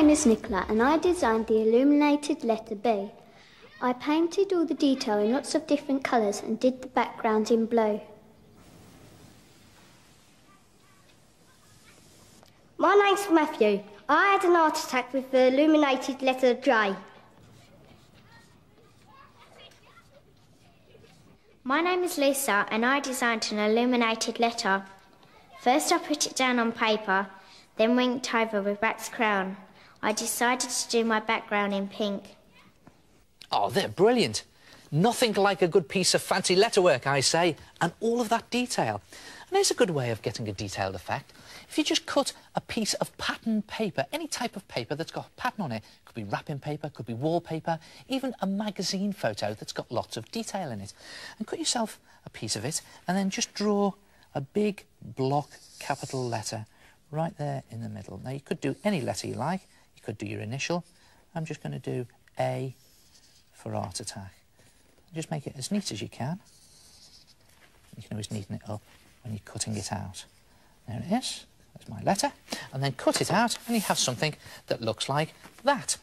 name is Nicola and I designed the illuminated letter B. I painted all the detail in lots of different colours and did the background in blue. My name's Matthew. I had an heart attack with the illuminated letter J. My name is Lisa and I designed an illuminated letter. First I put it down on paper, then winked over with wax crayon. I decided to do my background in pink. Oh, they're brilliant. Nothing like a good piece of fancy letterwork, I say, and all of that detail. And there's a good way of getting a detailed effect. If you just cut a piece of pattern paper, any type of paper that's got a pattern on it, could be wrapping paper, could be wallpaper, even a magazine photo that's got lots of detail in it, and cut yourself a piece of it, and then just draw a big block capital letter right there in the middle. Now, you could do any letter you like. You could do your initial. I'm just going to do A for heart attack. Just make it as neat as you can. You can always neaten it up when you're cutting it out. There it is. There's my letter. And then cut it out, and you have something that looks like that.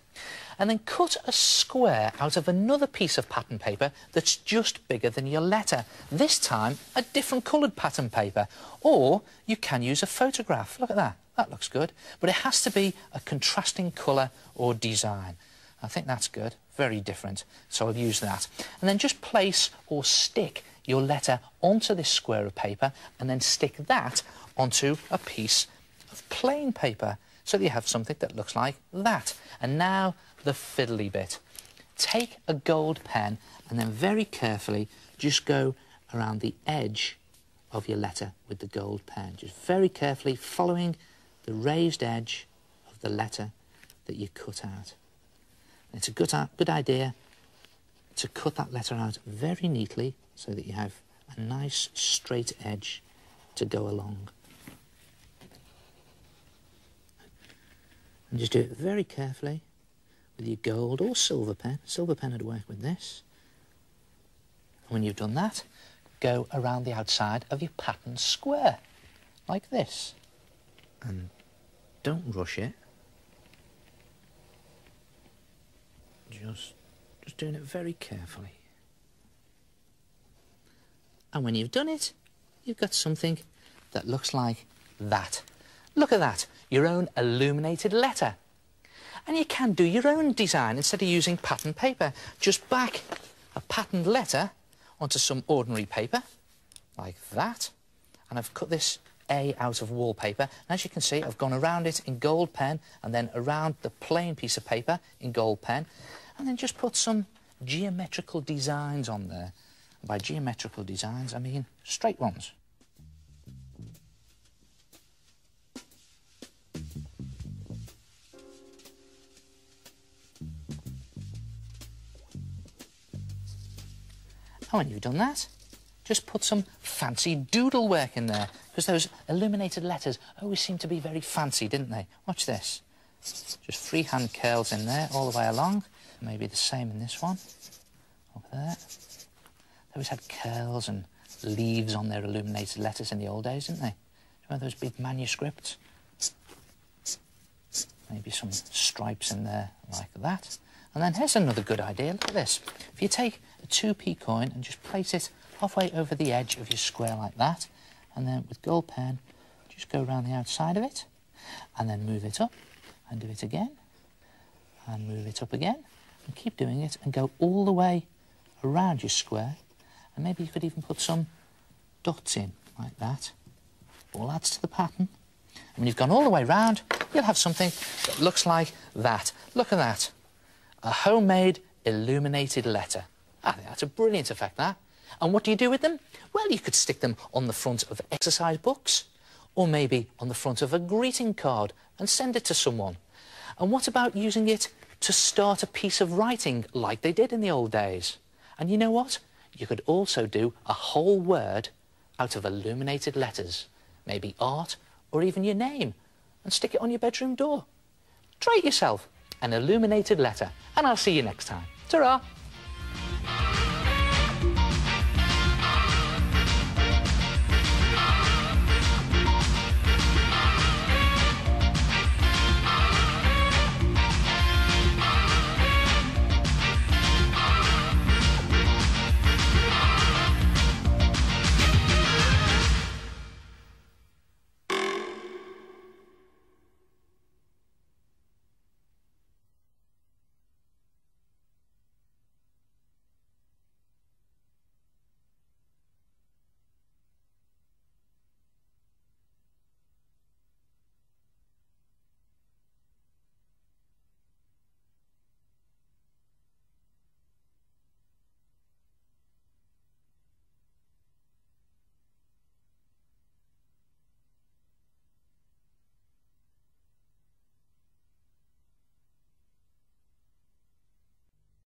And then cut a square out of another piece of pattern paper that's just bigger than your letter. This time, a different coloured pattern paper. Or you can use a photograph. Look at that. That looks good. But it has to be a contrasting colour or design. I think that's good. Very different. So I'll use that. And then just place or stick your letter onto this square of paper and then stick that onto a piece of plain paper so that you have something that looks like that. And now the fiddly bit. Take a gold pen and then very carefully just go around the edge of your letter with the gold pen. Just very carefully following the raised edge of the letter that you cut out. And it's a good idea to cut that letter out very neatly so that you have a nice straight edge to go along. And just do it very carefully with your gold or silver pen. Silver pen would work with this. And when you've done that, go around the outside of your pattern square, like this. And don't rush it. Just doing it very carefully. And when you've done it, you've got something that looks like that. Look at that, your own illuminated letter. And you can do your own design instead of using pattern paper. Just back a patterned letter onto some ordinary paper, like that. And I've cut this A out of wallpaper. And as you can see, I've gone around it in gold pen and then around the plain piece of paper in gold pen. And then just put some geometrical designs on there. And by geometrical designs, I mean straight ones. And when you've done that, just put some fancy doodle work in there, because those illuminated letters always seem to be very fancy, didn't they? Watch this. Just freehand curls in there all the way along. Maybe the same in this one. Over there. They always had curls and leaves on their illuminated letters in the old days, didn't they? Remember those big manuscripts? Maybe some stripes in there like that. And then here's another good idea. Look at this. If you take a 2p coin and just place it halfway over the edge of your square like that, and then with gold pen, just go around the outside of it, and then move it up, and do it again, and move it up again, and keep doing it, and go all the way around your square, and maybe you could even put some dots in, like that. All adds to the pattern. And when you've gone all the way round, you'll have something that looks like that. Look at that. A homemade illuminated letter. I think that's a brilliant effect, that. And what do you do with them? Well, you could stick them on the front of exercise books, or maybe on the front of a greeting card and send it to someone. And what about using it to start a piece of writing like they did in the old days? And you know what? You could also do a whole word out of illuminated letters, maybe art or even your name, and stick it on your bedroom door. Try it yourself, an illuminated letter, and I'll see you next time. Ta-ra!